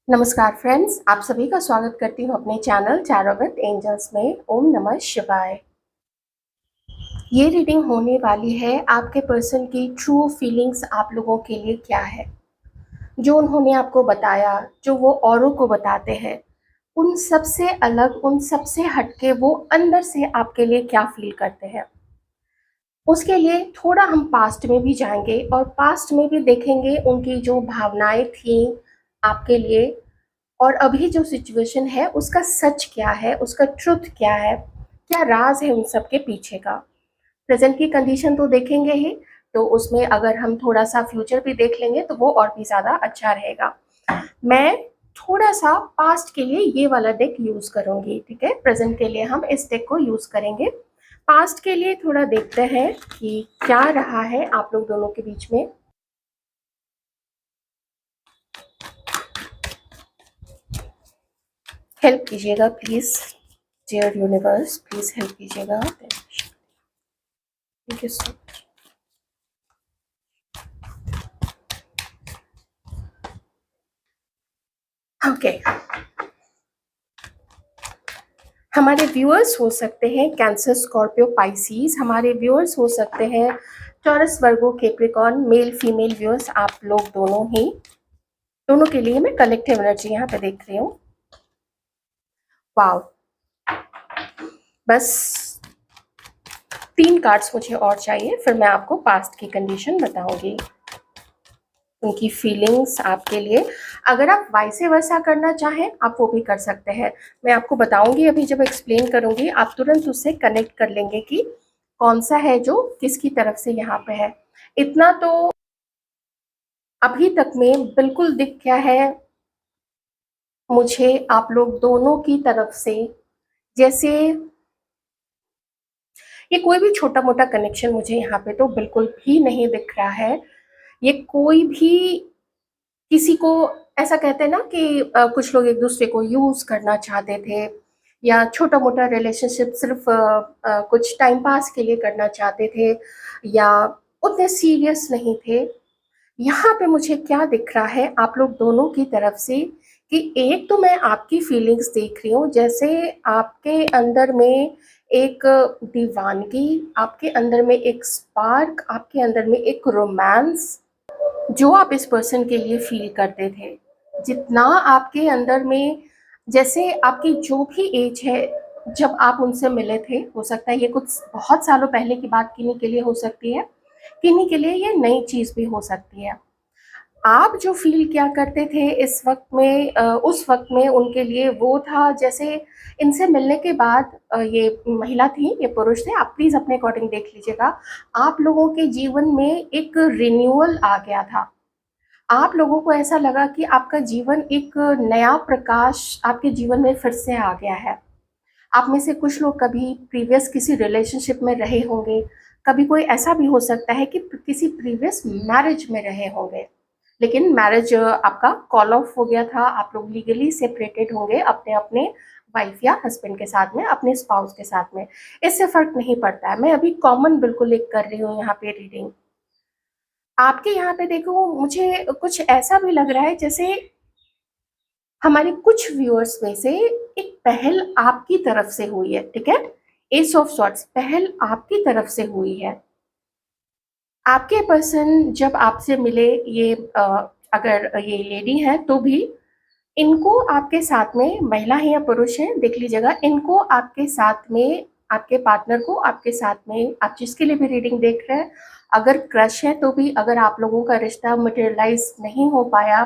नमस्कार फ्रेंड्स, आप सभी का स्वागत करती हूँ अपने चैनल टैरो विद एंजल्स में। ओम नमः शिवाय। ये रीडिंग होने वाली है आपके पर्सन की ट्रू फीलिंग्स आप लोगों के लिए क्या है, जो उन्होंने आपको बताया, जो वो औरों को बताते हैं, उन सब से अलग, उन सब से हटके वो अंदर से आपके लिए क्या फील करते हैं। उसके लिए थोड़ा हम पास्ट में भी जाएंगे और पास्ट में भी देखेंगे उनकी जो भावनाएं थी आपके लिए, और अभी जो सिचुएशन है उसका सच क्या है, उसका ट्रुथ क्या है, क्या राज है उन सब के पीछे का। प्रेजेंट की कंडीशन तो देखेंगे ही, तो उसमें अगर हम थोड़ा सा फ्यूचर भी देख लेंगे तो वो और भी ज़्यादा अच्छा रहेगा। मैं थोड़ा सा पास्ट के लिए ये वाला डेक यूज करूंगी, ठीक है। प्रेजेंट के लिए हम इस डेक को यूज करेंगे। पास्ट के लिए थोड़ा देखते हैं कि क्या रहा है आप लोग दोनों के बीच में। हेल्प कीजिएगा please, dear universe, please help कीजिएगा। Thank you so much. Okay, हमारे व्यूअर्स हो सकते हैं कैंसर, स्कॉर्पियो, पाइसीज। हमारे व्यूअर्स हो सकते हैं Taurus, Virgo, Capricorn. Male female viewers आप लोग दोनों ही, दोनों के लिए मैं कलेक्टिव एनर्जी यहाँ पे देख रही हूँ। वाओ, बस 3 कार्ड्स मुझे और चाहिए, फिर मैं आपको पास्ट की कंडीशन बताऊंगी, उनकी फीलिंग्स आपके लिए। अगर आप वाइसे वर्सा करना चाहें आप वो भी कर सकते हैं। मैं आपको बताऊंगी अभी, जब एक्सप्लेन करूंगी आप तुरंत उससे कनेक्ट कर लेंगे कि कौन सा है जो किसकी तरफ से यहाँ पे है। इतना तो अभी तक में बिल्कुल दिख गया है मुझे आप लोग दोनों की तरफ से, जैसे ये कोई भी छोटा मोटा कनेक्शन मुझे यहाँ पे तो बिल्कुल भी नहीं दिख रहा है। ये कोई भी किसी को, ऐसा कहते हैं ना कि कुछ लोग एक दूसरे को यूज करना चाहते थे, या छोटा मोटा रिलेशनशिप सिर्फ कुछ टाइम पास के लिए करना चाहते थे, या उतने सीरियस नहीं थे। यहाँ पे मुझे क्या दिख रहा है आप लोग दोनों की तरफ से कि एक तो मैं आपकी फीलिंग्स देख रही हूँ, जैसे आपके अंदर में एक दीवानगी, आपके अंदर में एक स्पार्क, आपके अंदर में एक रोमांस जो आप इस पर्सन के लिए फील करते थे। जितना आपके अंदर में, जैसे आपकी जो भी एज है जब आप उनसे मिले थे, हो सकता है ये कुछ बहुत सालों पहले की बात, किन्हीं के लिए हो सकती है, किन्हीं के लिए ये नई चीज भी हो सकती है। आप जो फील क्या करते थे इस वक्त में, उस वक्त में उनके लिए वो था जैसे इनसे मिलने के बाद, ये महिला थी, ये पुरुष थे, आप प्लीज अपने अकॉर्डिंग देख लीजिएगा, आप लोगों के जीवन में एक रिन्यूअल आ गया था। आप लोगों को ऐसा लगा कि आपका जीवन, एक नया प्रकाश आपके जीवन में फिर से आ गया है। आप में से कुछ लोग कभी प्रीवियस किसी रिलेशनशिप में रहे होंगे, कभी कोई ऐसा भी हो सकता है कि किसी प्रीवियस मैरिज में रहे होंगे, लेकिन मैरिज आपका कॉल ऑफ हो गया था, आप लोग लीगली सेपरेटेड होंगे अपने अपने वाइफ या हस्बैंड के साथ में, अपने स्पाउस के साथ में। इससे फर्क नहीं पड़ता है, मैं अभी कॉमन बिल्कुल एक कर रही हूँ यहाँ पे रीडिंग। आपके यहाँ पे देखो, मुझे कुछ ऐसा भी लग रहा है जैसे हमारे कुछ व्यूअर्स में से एक पहल आपकी तरफ से हुई है, ठीक है। एस ऑफ सॉर्ट्स, पहल आपकी तरफ से हुई है। आपके पर्सन जब आपसे मिले, ये अगर ये लेडी है तो भी, इनको आपके साथ में, महिला है या पुरुष है देख लीजिएगा, इनको आपके साथ में, आपके पार्टनर को आपके साथ में, आप जिसके लिए भी रीडिंग देख रहे हैं, अगर क्रश है तो भी, अगर आप लोगों का रिश्ता मटेरियलाइज नहीं हो पाया,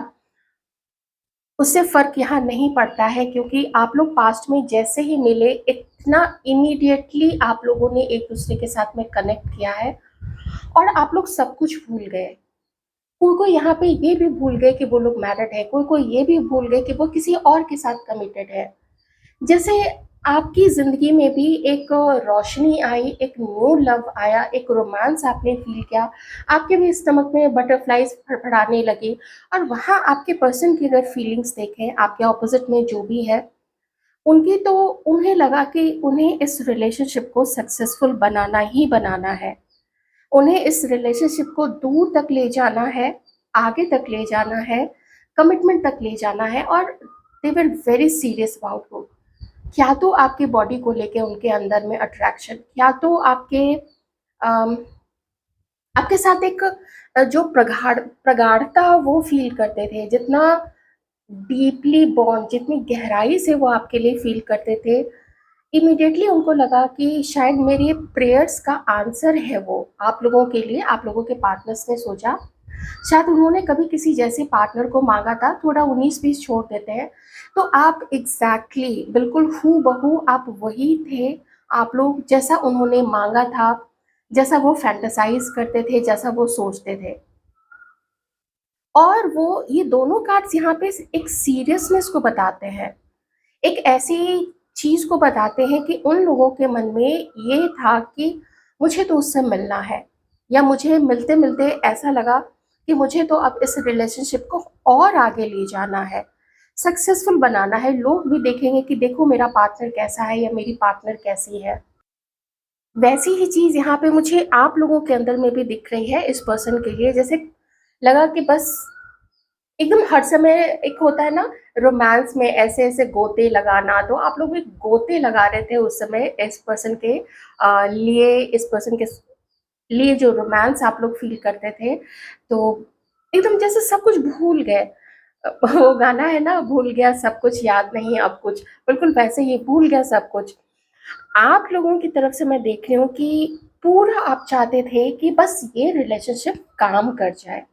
उससे फर्क यहाँ नहीं पड़ता है, क्योंकि आप लोग पास्ट में जैसे ही मिले इतना इमीडिएटली आप लोगों ने एक दूसरे के साथ में कनेक्ट किया है, और आप लोग सब कुछ भूल गए। कोई कोई यहाँ पे ये भी भूल गए कि वो लोग मैरिड है, कोई कोई ये भी भूल गए कि वो किसी और के साथ कमिटेड है। जैसे आपकी जिंदगी में भी एक रोशनी आई, एक न्यू लव आया, एक रोमांस आपने फील किया, आपके भी स्टमक में बटरफ्लाइज फड़फड़ाने लगी। और वहाँ आपके पर्सन की अगर फीलिंग्स देखें, आपके ऑपोजिट में जो भी है, उनकी तो, उन्हें लगा कि उन्हें इस रिलेशनशिप को सक्सेसफुल बनाना ही बनाना है, उन्हें इस रिलेशनशिप को दूर तक ले जाना है, आगे तक ले जाना है। कमिटमेंट तक ले जाना है, और they were very serious about you. क्या तो आपके बॉडी को लेके उनके अंदर में अट्रैक्शन, या तो अम, आपके साथ एक जो प्रगाढ़ता वो फील करते थे, जितना डीपली बॉन्ड, जितनी गहराई से वो आपके लिए फील करते थे, इमीडिएटली उनको लगा कि शायद मेरे प्रेयर्स का आंसर है वो आप लोगों के लिए। आप लोगों के पार्टनर्स ने सोचा, शायद उन्होंने कभी किसी जैसे पार्टनर को मांगा था, थोड़ा 19-20 छोड़ देते हैं, तो आप एग्जैक्टली बिल्कुल हू बहू आप वही थे, आप लोग जैसा उन्होंने मांगा था, जैसा वो फैंटेसाइज करते थे, जैसा वो सोचते थे। और वो ये दोनों कार्ड्स यहाँ पे एक सीरियसनेस को बताते हैं, एक ऐसी चीज को बताते हैं कि उन लोगों के मन में ये था कि मुझे तो उससे मिलना है, या मुझे मिलते मिलते ऐसा लगा कि मुझे तो अब इस रिलेशनशिप को और आगे ले जाना है, सक्सेसफुल बनाना है। लोग भी देखेंगे कि देखो मेरा पार्टनर कैसा है या मेरी पार्टनर कैसी है। वैसी ही चीज यहाँ पे मुझे आप लोगों के अंदर में भी दिख रही है इस पर्सन के लिए। जैसे लगा कि बस एकदम हर समय एक होता है ना रोमांस में ऐसे ऐसे गोते लगाना, तो आप लोग भी गोते लगा रहे थे उस समय इस पर्सन के लिए, इस पर्सन के लिए जो रोमांस आप लोग फील करते थे। तो एकदम जैसे सब कुछ भूल गए। वो गाना है ना, भूल गया सब कुछ याद नहीं अब कुछ, बिल्कुल वैसे ही भूल गया सब कुछ। आप लोगों की तरफ से मैं देख रही हूँ कि पूरा आप चाहते थे कि बस ये रिलेशनशिप काम कर जाए,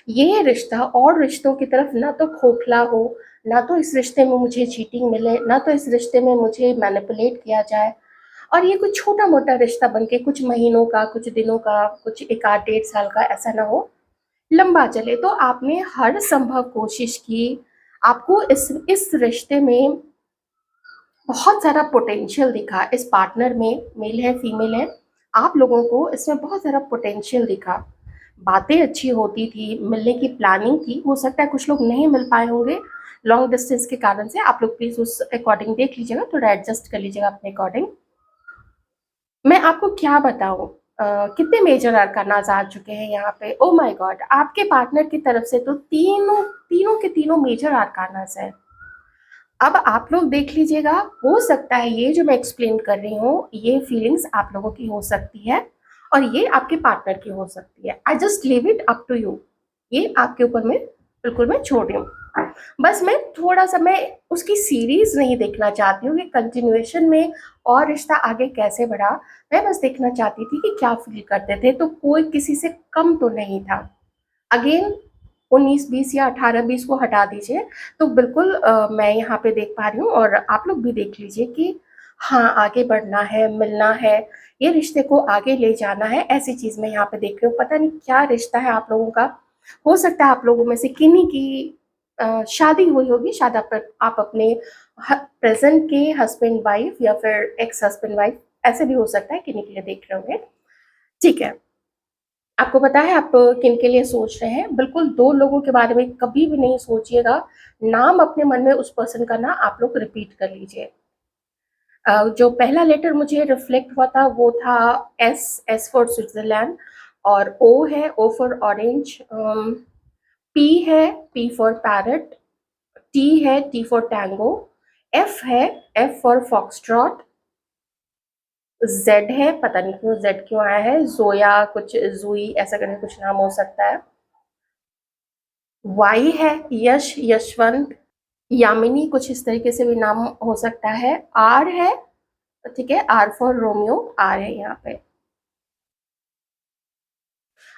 ये रिश्ता और रिश्तों की तरफ ना तो खोखला हो, ना तो इस रिश्ते में मुझे चीटिंग मिले, ना तो इस रिश्ते में मुझे मैनिपुलेट किया जाए, और ये कोई छोटा मोटा रिश्ता बन के कुछ महीनों का, कुछ दिनों का, कुछ एक आध 1.5 साल का ऐसा ना हो, लंबा चले। तो आपने हर संभव कोशिश की, आपको इस रिश्ते में बहुत सारा पोटेंशियल दिखा, इस पार्टनर में, मेल है फीमेल है, आप लोगों को इसमें बहुत सारा पोटेंशियल दिखा। बातें अच्छी होती थी, मिलने की प्लानिंग थी, हो सकता है कुछ लोग नहीं मिल पाए होंगे लॉन्ग डिस्टेंस के कारण से। आप लोग प्लीज उस अकॉर्डिंग देख लीजिएगा, थोड़ा एडजस्ट कर लीजिएगा अपने अकॉर्डिंग। मैं आपको क्या बताऊं, कितने मेजर अरकानाज आ चुके हैं यहाँ पे। ओ माय गॉड, आपके पार्टनर की तरफ से तो तीनों तीनों के तीनों मेजर अरकानाज है। अब आप लोग देख लीजिएगा, हो सकता है ये जो मैं एक्सप्लेन कर रही हूँ, ये फीलिंग्स आप लोगों की हो सकती है और ये आपके पार्टनर की हो सकती है। I just leave it up to you, ये आपके ऊपर में बिल्कुल मैं छोड़ रही हूँ। बस मैं थोड़ा सा, मैं उसकी सीरीज नहीं देखना चाहती हूँ कि कंटिन्यूएशन में और रिश्ता आगे कैसे बढ़ा। मैं बस देखना चाहती थी कि क्या फील करते थे, तो कोई किसी से कम तो नहीं था। अगेन 19-20 या 18-20 को हटा दीजिए, तो बिल्कुल मैं यहाँ पे देख पा रही हूँ, और आप लोग भी देख लीजिए कि हाँ आगे बढ़ना है, मिलना है, ये रिश्ते को आगे ले जाना है, ऐसी चीज मैं यहाँ पे देख रही हूँ। पता नहीं क्या रिश्ता है आप लोगों का, हो सकता है आप लोगों में से किन्हीं की शादी हुई होगी, शायद आप अपने प्रेजेंट के हस्बैंड वाइफ या फिर एक्स हस्बैंड वाइफ, ऐसे भी हो सकता है, किन्हीं के लिए देख रहे होंगे। ठीक है, आपको पता है आप किन के लिए सोच रहे हैं। बिल्कुल दो लोगों के बारे में कभी भी नहीं सोचिएगा, नाम अपने मन में उस पर्सन का ना आप लोग रिपीट कर लीजिए। जो पहला लेटर मुझे रिफ्लेक्ट हुआ था वो था एस, एस फॉर स्विट्जरलैंड, और ओ है, ओ फॉर ऑरेंज, पी है, पी फॉर पैरट, टी है, टी फॉर टैंगो, एफ है, एफ फॉर फॉक्सट्रॉट, जेड है, पता नहीं क्यों जेड क्यों आया है, जोया कुछ, जुई ऐसा करके कुछ नाम हो सकता है, वाई है, यश, यशवंत, यामिनी कुछ इस तरीके से भी नाम हो सकता है, आर है, ठीक है, आर फॉर रोमियो, आर है यहाँ पे।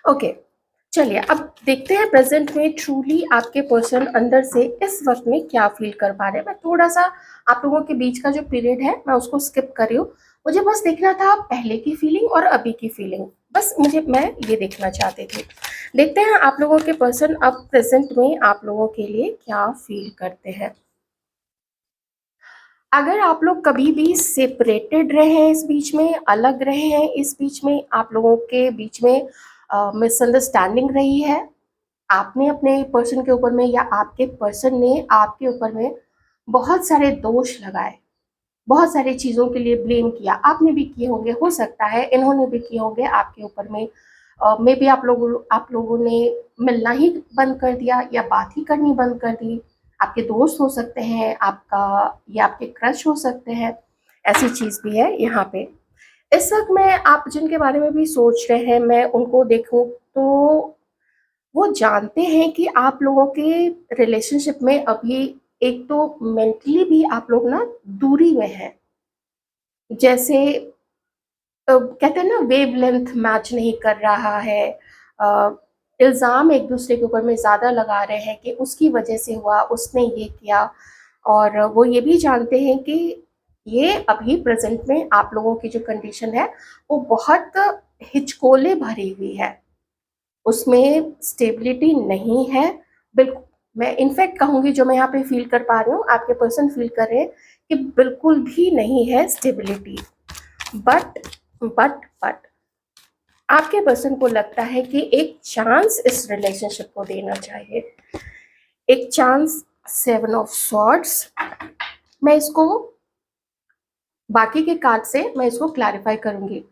ओके, चलिए अब देखते हैं प्रेजेंट में ट्रूली आपके पर्सन अंदर से इस वक्त में क्या फील कर पा रहे हैं। मैं थोड़ा सा आप लोगों के बीच का जो पीरियड है मैं उसको स्किप कर रही हूँ, मुझे बस देखना था पहले की फीलिंग और अभी की फीलिंग, बस मैं ये देखना चाहती थी। देखते हैं आप लोगों के पर्सन अब प्रेजेंट में आप लोगों के लिए क्या फील करते हैं। अगर आप लोग कभी भी सेपरेटेड रहे हैं, इस बीच में अलग रहे हैं, इस बीच में आप लोगों के बीच में मिसअंडरस्टैंडिंग रही है, आपने अपने पर्सन के ऊपर में या आपके पर्सन ने आपके ऊपर में बहुत सारे दोष लगाए, बहुत सारी चीज़ों के लिए ब्लेम किया, आपने भी किए होंगे, हो सकता है इन्होंने भी किए होंगे आपके ऊपर में मे बी आप लोगों ने मिलना ही बंद कर दिया या बात ही करनी बंद कर दी। आपके दोस्त हो सकते हैं, आपका या आपके क्रश हो सकते हैं, ऐसी चीज़ भी है यहाँ पे। इस वक़्त मैं आप जिनके बारे में भी सोच रहे हैं, मैं उनको देखूँ तो वो जानते हैं कि आप लोगों के रिलेशनशिप में अभी एक तो मेंटली भी आप लोग ना दूरी में हैं। जैसे कहते हैं ना, वेवलेंथ मैच नहीं कर रहा है। अ, इल्ज़ाम एक-दूसरे के ऊपर में ज़्यादा लगा रहे हैं कि उसकी वजह से हुआ, उसने ये किया, और वो ये भी जानते हैं कि ये अभी प्रेज़ेंट में आप लोगों की जो कंडीशन है, वो बहुत हिचकोले भरी हुई है। उसमें स्टेबिलिटी नहीं है। बिल्कुल, मैं इनफैक्ट कहूँगी, जो मैं यहाँ पे फ़ील कर पा रही हूँ, आपके पर्सन फ़ील कर रहे हैं कि बिल्कुल भी नहीं है स्टेबिलिटी। बट बट आपके पर्सन को लगता है कि एक चांस इस रिलेशनशिप को देना चाहिए, एक चांस। 7 ऑफ सॉर्ड्स, मैं इसको बाकी के कार्ड से मैं इसको क्लैरिफाई करूंगी,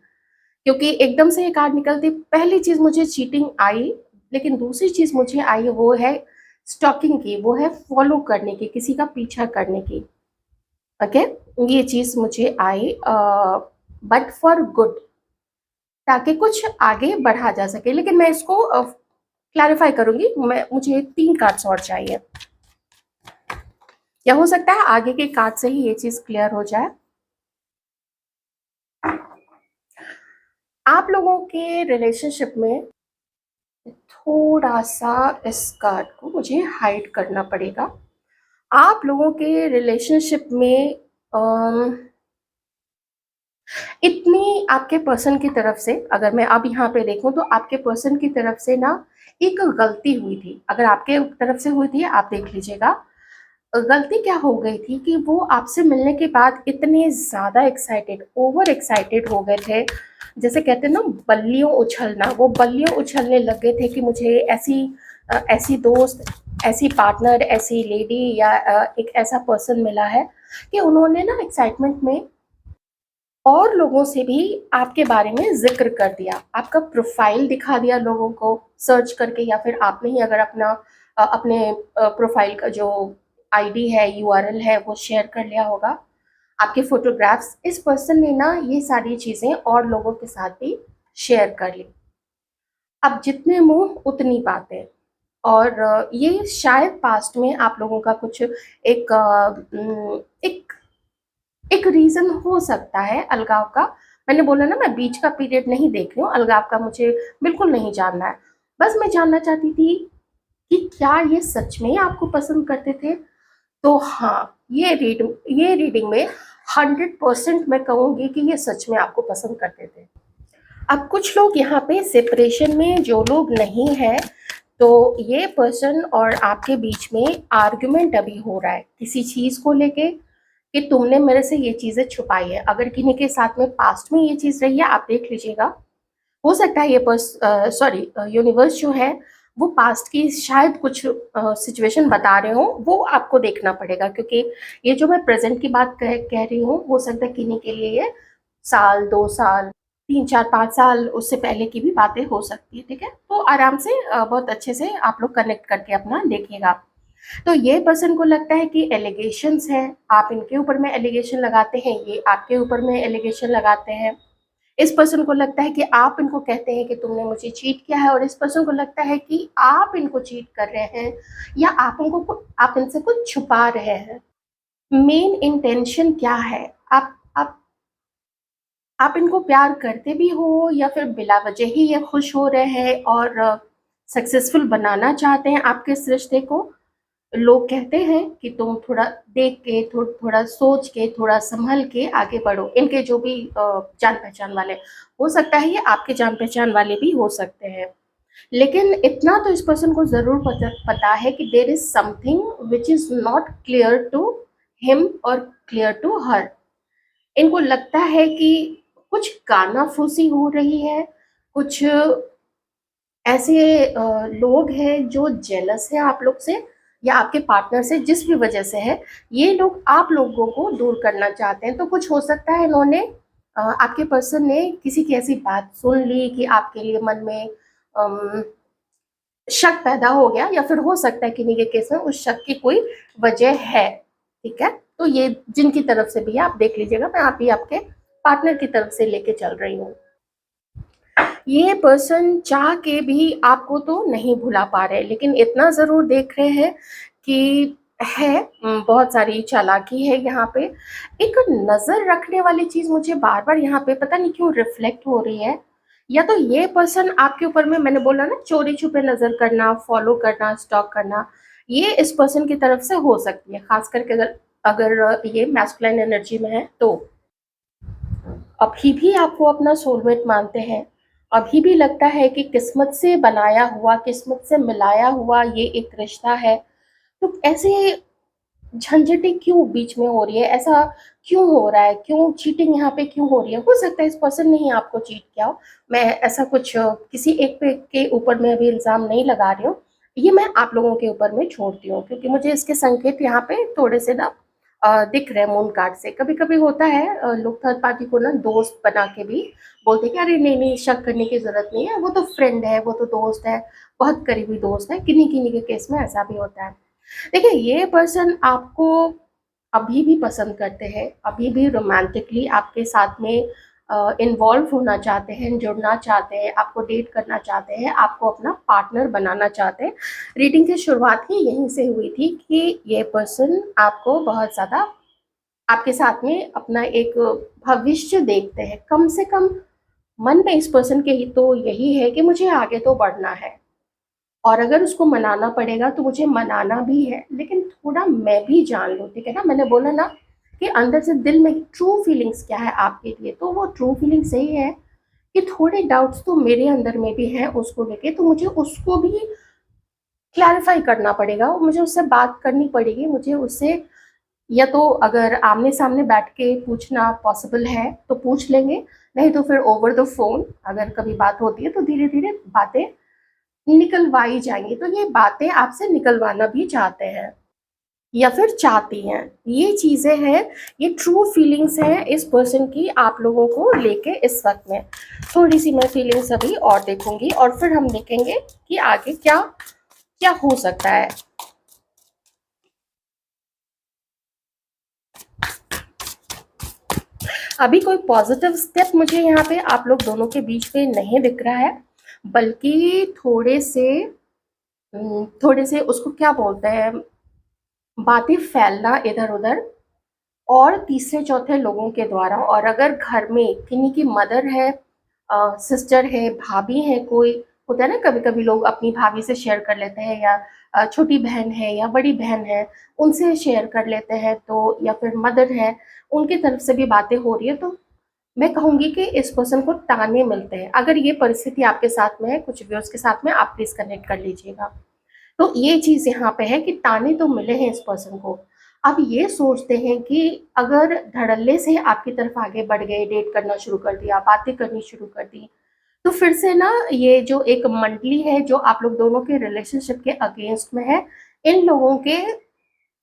क्योंकि एकदम से ये कार्ड निकलती, पहली चीज मुझे चीटिंग आई, लेकिन दूसरी चीज मुझे आई वो है स्टॉकिंग की, वो है फॉलो करने की, किसी का पीछा करने की। ओके, ये चीज मुझे आई, बट फॉर गुड, ताकि कुछ आगे बढ़ा जा सके। लेकिन मैं इसको क्लैरिफाई करूंगी। मुझे 3 कार्ड्स और चाहिए, या हो सकता है आगे के कार्ड से ही ये चीज क्लियर हो जाए। आप लोगों के रिलेशनशिप में थोड़ा सा इस कार्ड को मुझे हाइड करना पड़ेगा। आप लोगों के रिलेशनशिप में इतनी आपके पर्सन की तरफ से, अगर मैं अब यहाँ पे देखूं तो आपके पर्सन की तरफ से ना एक गलती हुई थी। अगर आपके तरफ से हुई थी, आप देख लीजिएगा। गलती क्या हो गई थी कि वो आपसे मिलने के बाद इतने ज़्यादा एक्साइटेड, ओवर एक्साइटेड हो गए थे। जैसे कहते हैं ना, बल्लियों उछलना, वो बल्लियों उछलने लग गए थे कि मुझे ऐसी दोस्त, ऐसी पार्टनर, ऐसी लेडी या एक ऐसा पर्सन मिला है कि उन्होंने ना एक्साइटमेंट में और लोगों से भी आपके बारे में ज़िक्र कर दिया, आपका प्रोफाइल दिखा दिया लोगों को सर्च करके, या फिर आपने ही अगर अपने प्रोफाइल का जो आईडी है, यूआरएल है, वो शेयर कर लिया होगा, आपके फोटोग्राफ्स। इस पर्सन ने ना ये सारी चीज़ें और लोगों के साथ भी शेयर कर ली। अब जितने मुंह उतनी बातें, और ये शायद पास्ट में आप लोगों का कुछ एक एक रीज़न हो सकता है अलगाव का। मैंने बोला ना, मैं बीच का पीरियड नहीं देख रही हूँ, अलगाव का मुझे बिल्कुल नहीं जानना है। बस मैं जानना चाहती थी कि क्या ये सच में आपको पसंद करते थे? तो हाँ, ये रीडिंग में 100% मैं कहूँगी कि ये सच में आपको पसंद करते थे। अब कुछ लोग यहाँ पे सेपरेशन में जो लोग नहीं हैं, तो ये पर्सन और आपके बीच में आर्गुमेंट अभी हो रहा है किसी चीज़ को लेके, कि तुमने मेरे से ये चीज़ें छुपाई है। अगर किन्हीं के साथ में पास्ट में ये चीज़ रही है, आप देख लीजिएगा। हो सकता है यूनिवर्स जो है वो पास्ट की शायद कुछ सिचुएशन बता रहे हो, वो आपको देखना पड़ेगा, क्योंकि ये जो मैं प्रेजेंट की बात कह रही हूँ, हो सकता है किन्हीं के लिए ये साल, 2 साल, 3, 4, 5 साल उससे पहले की भी बातें हो सकती है। ठीक है, तो आराम से बहुत अच्छे से आप लोग कनेक्ट करके अपना देखिएगा। तो ये पर्सन को लगता है कि एलिगेशंस है, आप इनके ऊपर में एलिगेशन लगाते हैं, ये आपके ऊपर में एलिगेशन लगाते हैं। इस पर्सन को लगता है कि आप इनको कहते हैं कि तुमने मुझे चीट किया है, और इस पर्सन को लगता है कि आप इनको चीट कर रहे हैं, या आप इनसे कुछ छुपा रहे हैं। मेन इंटेंशन क्या है? आप इनको प्यार करते भी हो, या फिर बिला वजह ही ये खुश हो रहे हैं और सक्सेसफुल बनाना चाहते हैं आपके इस रिश्ते को। लोग कहते हैं कि तुम थोड़ा देख के, थोड़ा सोच के, थोड़ा संभल के आगे बढ़ो। इनके जो भी जान पहचान वाले, हो सकता है ये आपके जान पहचान वाले भी हो सकते हैं। लेकिन इतना तो इस पर्सन को ज़रूर पता है कि there is something which is not clear to him और क्लियर टू हर। इनको लगता है कि कुछ कानाफूसी हो रही है, कुछ ऐसे लोग हैं जो जेलस है आप लोग से, या आपके पार्टनर से, जिस भी वजह से है, ये लोग आप लोगों को दूर करना चाहते हैं। तो कुछ हो सकता है इन्होंने आपके पर्सन ने किसी की ऐसी बात सुन ली कि आपके लिए मन में अम, शक पैदा हो गया, या फिर हो सकता है किन्हीं के केस में उस शक की कोई वजह है। ठीक है, तो ये जिनकी तरफ से भी है आप देख लीजिएगा, मैं आप ही आपके पार्टनर की तरफ से लेके चल रही हूँ। ये पर्सन चाह के भी आपको तो नहीं भुला पा रहे, लेकिन इतना ज़रूर देख रहे हैं कि है बहुत सारी चालाकी है यहाँ पे। एक नज़र रखने वाली चीज़ मुझे बार-बार यहाँ पे पता नहीं क्यों रिफ्लेक्ट हो रही है। या तो ये पर्सन आपके ऊपर में, मैंने बोला ना, चोरी-छुपे नज़र करना, फ़ॉलो करना, स्टॉक करना, ये इस पर्सन की तरफ से हो सकती है, ख़ास करके अगर अगर ये मैस्कुलिन एनर्जी में है तो। अभी भी आपको अपना सोलमेट मानते हैं, अभी भी लगता है कि किस्मत से बनाया हुआ, किस्मत से मिलाया हुआ ये एक रिश्ता है। तो ऐसे झंझटें क्यों बीच में हो रही है, ऐसा क्यों हो रहा है, क्यों चीटिंग यहाँ पे क्यों हो रही है? हो सकता है इस पर्सन ने ही आपको चीट किया हो। मैं ऐसा कुछ किसी एक पे के ऊपर मैं अभी इल्ज़ाम नहीं लगा रही हूँ, ये मैं आप लोगों के ऊपर में छोड़ती हूँ, क्योंकि मुझे इसके संकेत यहाँ पे थोड़े से ना दिख रहे हैं मून कार्ड से। कभी-कभी होता है लोग थर्ड पार्टी को ना दोस्त बना के भी बोलते हैं कि अरे नहीं-नहीं, शक करने की ज़रूरत नहीं है, वो तो फ्रेंड है, वो तो दोस्त है, बहुत करीबी दोस्त है। किन्हीं-किन्हीं के केस में ऐसा भी होता है। देखिए, ये पर्सन आपको अभी भी पसंद करते हैं, अभी भी रोमांटिकली आपके साथ में इन्वॉल्व होना चाहते हैं, जुड़ना चाहते हैं, आपको डेट करना चाहते हैं, आपको अपना पार्टनर बनाना चाहते हैं। रीडिंग की शुरुआत ही यहीं से हुई थी कि ये पर्सन आपको बहुत ज़्यादा आपके साथ में अपना एक भविष्य देखते हैं। कम से कम मन में इस पर्सन के ही तो यही है कि मुझे आगे तो बढ़ना है, और अगर उसको मनाना पड़ेगा तो मुझे मनाना भी है, लेकिन थोड़ा मैं भी जान लूँ, ठीक है ना? मैंने बोला ना कि अंदर से दिल में ट्रू फीलिंग्स क्या है आपके लिए, तो वो ट्रू फीलिंग्स यही है कि थोड़े डाउट्स तो मेरे अंदर में भी हैं उसको लेके, तो मुझे उसको भी क्लैरिफ़ाई करना पड़ेगा, मुझे उससे बात करनी पड़ेगी, मुझे उससे या तो अगर आमने-सामने बैठ के पूछना पॉसिबल है तो पूछ लेंगे, नहीं तो फिर ओवर द फ़ोन अगर कभी बात होती है तो धीरे-धीरे बातें निकलवाई जाएँगी। तो ये बातें आपसे निकलवाना भी चाहते हैं या फिर चाहती हैं। ये चीज़ें हैं, ये ट्रू फीलिंग्स हैं इस पर्सन की आप लोगों को लेके इस वक़्त में। थोड़ी-सी मैं फीलिंग्स अभी और देखूँगी और फिर हम देखेंगे कि आगे क्या क्या हो सकता है। अभी कोई पॉज़िटिव स्टेप मुझे यहाँ पे आप लोग दोनों के बीच में नहीं दिख रहा है, बल्कि थोड़े से उसको क्या बोलते हैं, बातें फैलना इधर-उधर और तीसरे-चौथे लोगों के द्वारा। और अगर घर में किन्हीं की मदर है, सिस्टर है, भाभी है, कोई होता है ना, कभी-कभी लोग अपनी भाभी से शेयर कर लेते हैं, या छोटी बहन है या बड़ी बहन है, उनसे शेयर कर लेते हैं, तो या फिर मदर है, उनकी तरफ से भी बातें हो रही है, तो मैं कहूँगी कि इस पर्सन को ताने मिलते हैं। अगर ये परिस्थिति आपके साथ में है, कुछ व्यूअर्स के साथ में, आप प्लीज़ कनेक्ट कर लीजिएगा। तो ये चीज़ यहाँ पे है कि ताने तो मिले हैं इस पर्सन को। अब ये सोचते हैं कि अगर धड़ल्ले से आपकी तरफ आगे बढ़ गए, डेट करना शुरू कर दिया, बातें करनी शुरू कर दी, तो फिर से ना ये जो एक मंडली है जो आप लोग दोनों के रिलेशनशिप के अगेंस्ट में है, इन लोगों के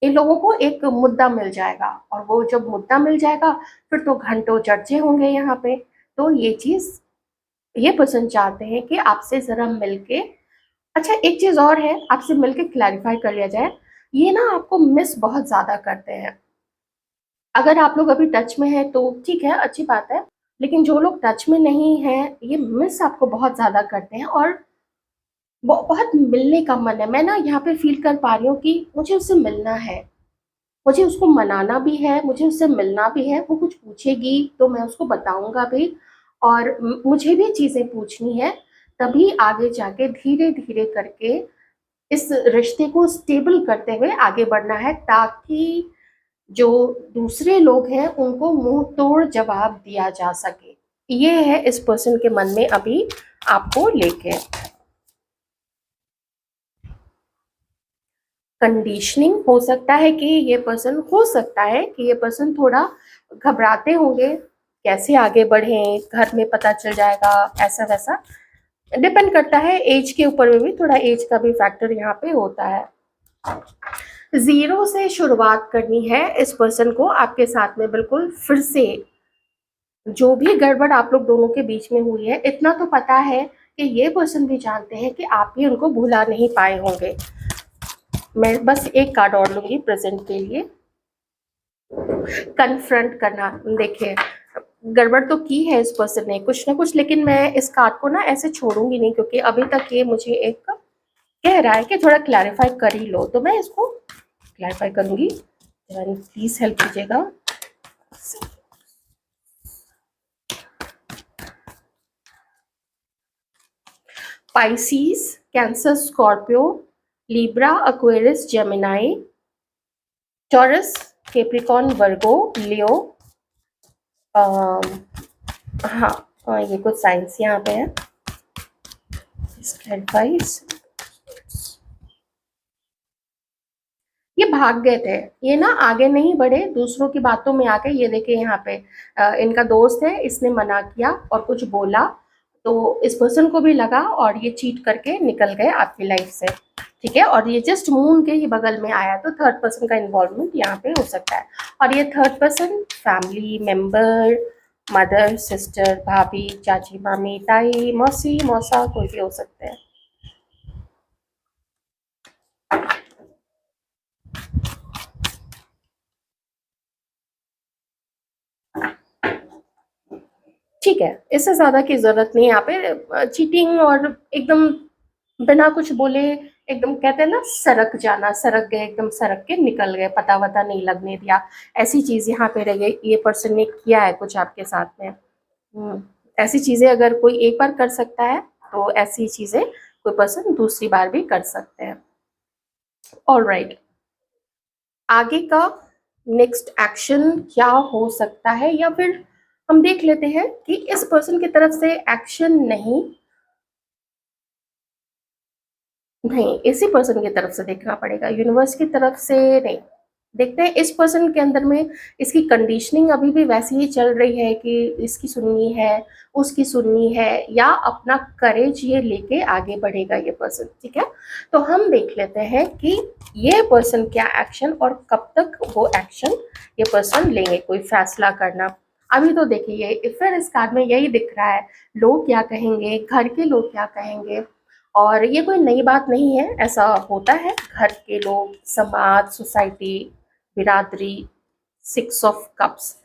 इन लोगों को एक मुद्दा मिल जाएगा, और वो जब मुद्दा मिल जाएगा फिर तो घंटों चर्चे होंगे यहाँ पे। तो ये चीज़ ये पर्सन चाहते हैं कि आपसे ज़रा मिलके, अच्छा एक चीज़ और है, आपसे मिलके क्लैरिफ़ाई कर लिया जाए, ये ना आपको मिस बहुत ज़्यादा करते हैं। अगर आप लोग अभी टच में हैं तो ठीक है, अच्छी बात है, लेकिन जो लोग टच में नहीं हैं, ये मिस आपको बहुत ज़्यादा करते हैं और बहुत मिलने का मन है। मैं ना यहाँ पे फ़ील कर पा रही हूँ कि मुझे उससे मिलना है, मुझे उसको मनाना भी है, मुझे उससे मिलना भी है, वो कुछ पूछेगी तो मैं उसको बताऊँगा भी, और मुझे भी चीज़ें पूछनी है, तभी आगे जाके धीरे-धीरे करके इस रिश्ते को स्टेबल करते हुए आगे बढ़ना है, ताकि जो दूसरे लोग हैं उनको मुँह तोड़ जवाब दिया जा सके। ये है इस पर्सन के मन में अभी आपको लेके। कंडीशनिंग हो सकता है कि ये पर्सन थोड़ा घबराते होंगे, कैसे आगे बढ़ें, घर में पता चल जाएगा, ऐसा-वैसा। डिपेंड करता है एज के ऊपर में भी, थोड़ा एज का भी फैक्टर यहाँ पे होता है। 0 से शुरुआत करनी है इस पर्सन को आपके साथ में बिल्कुल फिर से जो भी गड़बड़ आप लोग दोनों के बीच में हुई है, इतना तो पता है कि ये पर्सन भी जानते हैं कि आप भी उनको भुला नहीं पाए होंगे। मैं बस एक कार्ड और लूंगी प्रेजेंट के लिए। कन्फ्रंट करना। देखिए, गड़बड़ तो की है इस पर्सन ने कुछ ना कुछ, लेकिन मैं इस कार्ड को ना ऐसे छोड़ूंगी नहीं, क्योंकि अभी तक ये मुझे एक कह रहा है कि थोड़ा क्लैरिफाई कर ही लो, तो मैं इसको क्लैरिफाई करूंगी। प्लीज हेल्प कीजिएगा। Pisces, Cancer, Scorpio, Libra, Aquarius, Gemini, Taurus, Capricorn, Virgo, Leo. हाँ, ये कुछ साइंस यहाँ पे है। ये भाग गए थे, ये ना आगे नहीं बढ़े, दूसरों की बातों में आके, ये देखिए यहाँ पे इनका दोस्त है, इसने मना किया और कुछ बोला, तो इस पर्सन को भी लगा और ये चीट करके निकल गए आपकी लाइफ से। ठीक है, और ये जस्ट मून के ही बगल में आया, तो थर्ड पर्सन का इन्वॉल्वमेंट यहाँ पे हो सकता है। और ये third person family member, mother, sister, भाभी, चाची, मामी, ताई, मौसी, मौसा, कोई भी हो सकते हैं। ठीक है, इससे ज्यादा की जरूरत नहीं है यहाँ पे। चीटिंग और एकदम बिना कुछ बोले, एकदम कहते हैं ना सरक जाना, सरक गए, एकदम सरक के निकल गए, पता वता नहीं लगने दिया, ऐसी चीज यहाँ पे रह गई। ये पर्सन ने किया है कुछ आपके साथ में। ऐसी चीजें अगर कोई एक बार कर सकता है, तो ऐसी चीजें कोई पर्सन दूसरी बार भी कर सकते हैं। ऑलराइट, आगे का नेक्स्ट एक्शन क्या हो सकता है, या फिर हम देख लेते हैं कि इस पर्सन की तरफ से एक्शन नहीं, नहीं इसी पर्सन की तरफ से देखना पड़ेगा, यूनिवर्स की तरफ से नहीं। देखते हैं इस पर्सन के अंदर में इसकी कंडीशनिंग अभी भी वैसी ही चल रही है कि इसकी सुननी है, उसकी सुननी है, या अपना करेज ये लेके आगे बढ़ेगा ये पर्सन। ठीक है, तो हम देख लेते हैं कि ये पर्सन क्या एक्शन और कब तक वो एक्शन ये पर्सन लेंगे, कोई फैसला करना। अभी तो देखिए, फिर इस कार्ड में यही दिख रहा है, लोग क्या कहेंगे, घर के लोग क्या कहेंगे। और ये कोई नई बात नहीं है, ऐसा होता है, घर के लोग, समाज, सोसाइटी, बिरादरी। 6 ऑफ कप्स,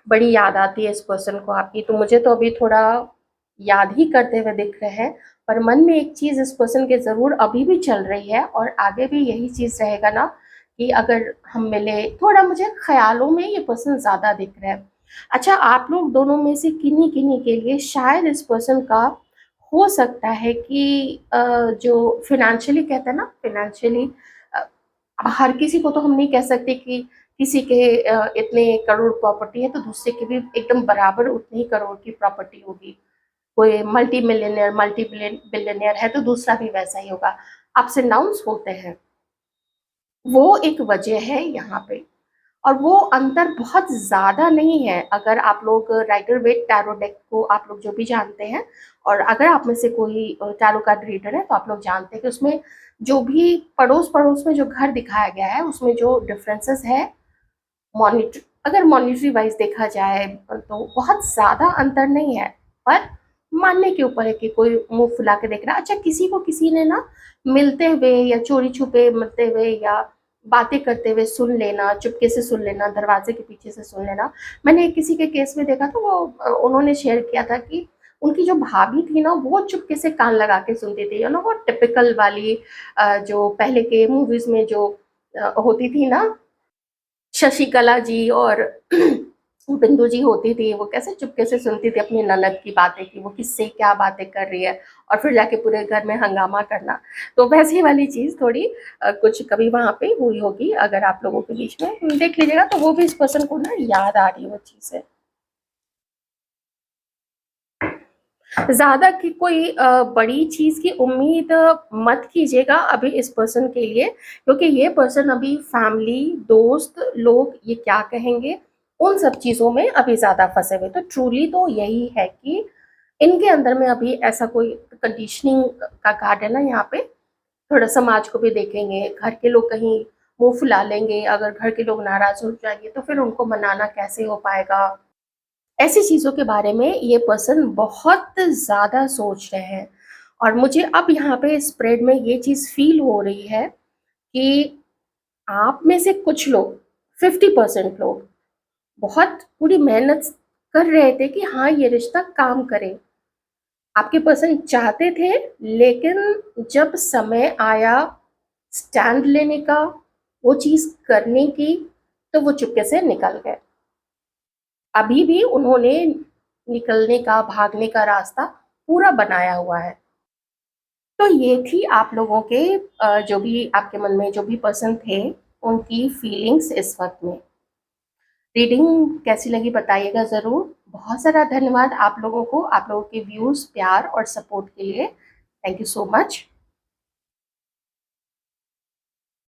बड़ी याद आती है इस पर्सन को आपकी, तो मुझे तो अभी थोड़ा याद ही करते हुए दिख रहे हैं, पर मन में एक चीज इस पर्सन के जरूर अभी भी चल रही है, और आगे भी यही चीज रहेगा ना, कि अगर हम मिले, थोड़ा मुझे ख्यालों में ये पर्सन ज्यादा दिख रहा है। अच्छा, आप लोग दोनों में से किन्हीं किन्हीं के लिए शायद इस पर्सन का हो सकता है कि जो फिनेंशियली कहते हैं ना, फिनेंशियली हर किसी को तो हम नहीं कह सकते कि किसी के इतने करोड़ प्रॉपर्टी है तो दूसरे के भी एकदम बराबर उतनी ही करोड़ की प्रॉपर्टी होगी। कोई मल्टी मिलियनियर, मल्टी बिलियनियर है तो दूसरा भी वैसा ही होगा। अप्स एंड डाउन्स होते हैं, वो एक वजह है यहाँ पे। और वो अंतर बहुत ज़्यादा नहीं है। अगर आप लोग राइडर वेट टैरो डेक को आप लोग जो भी जानते हैं, और अगर आप में से कोई टैरो कार्ड रीडर है, तो आप लोग जानते हैं कि उसमें जो भी पड़ोस पड़ोस में जो घर दिखाया गया है, उसमें जो डिफरेंसेस है, मॉनिटरी, अगर मॉनिटरी वाइज देखा जाए तो बहुत ज़्यादा अंतर नहीं है। पर मानने के ऊपर है कि कोई मुंह फुला के देख रहा है। अच्छा, किसी को किसी ने ना मिलते हुए या चोरी छुपे मिलते हुए या बातें करते हुए सुन लेना, चुपके से सुन लेना, दरवाजे के पीछे से सुन लेना। मैंने एक किसी के केस में देखा था, वो उन्होंने शेयर किया था कि उनकी जो भाभी थी ना, वो चुपके से कान लगा के सुनती थी, वो टिपिकल वाली जो पहले के मूवीज में जो होती थी ना, शशिकला जी और बिंदु जी होती थी, वो कैसे चुपके से सुनती थी अपनी ननद की बातें कि वो किससे क्या बातें कर रही है, और फिर जाके पूरे घर में हंगामा करना। तो वैसी वाली चीज थोड़ी कुछ कभी वहां पे हुई होगी, अगर आप लोगों के बीच में देख लीजिएगा, तो वो भी इस पर्सन को ना याद आ रही है वो चीजें। ज्यादा की कोई बड़ी चीज की उम्मीद मत कीजिएगा अभी इस पर्सन के लिए, क्योंकि ये पर्सन अभी फैमिली, दोस्त लोग ये क्या कहेंगे, उन सब चीजों में अभी ज्यादा फंसे हुए। तो ट्रूली तो यही है कि इनके अंदर में अभी ऐसा कोई कंडीशनिंग का कार्ड है ना यहाँ पे। थोड़ा समाज को भी देखेंगे, घर के लोग कहीं मुंह फुला लेंगे, अगर घर के लोग नाराज हो जाएंगे तो फिर उनको मनाना कैसे हो पाएगा। ऐसी चीज़ों के बारे में ये पर्सन बहुत ज़्यादा सोच रहे हैं। और मुझे अब यहाँ पे स्प्रेड में ये चीज़ फ़ील हो रही है कि आप में से कुछ लोग, 50% लोग बहुत पूरी मेहनत कर रहे थे कि हाँ, ये रिश्ता काम करे। आपके पर्सन चाहते थे, लेकिन जब समय आया स्टैंड लेने का, वो चीज़ करने की, तो वो चुपके से निकल गए। अभी भी उन्होंने निकलने का, भागने का रास्ता पूरा बनाया हुआ है। तो ये थी आप लोगों के जो भी आपके मन में जो भी पर्सन थे, उनकी फीलिंग्स इस वक़्त में। रीडिंग कैसी लगी बताइएगा ज़रूर। बहुत सारा धन्यवाद आप लोगों को, आप लोगों के व्यूज़, प्यार और सपोर्ट के लिए। Thank you so much.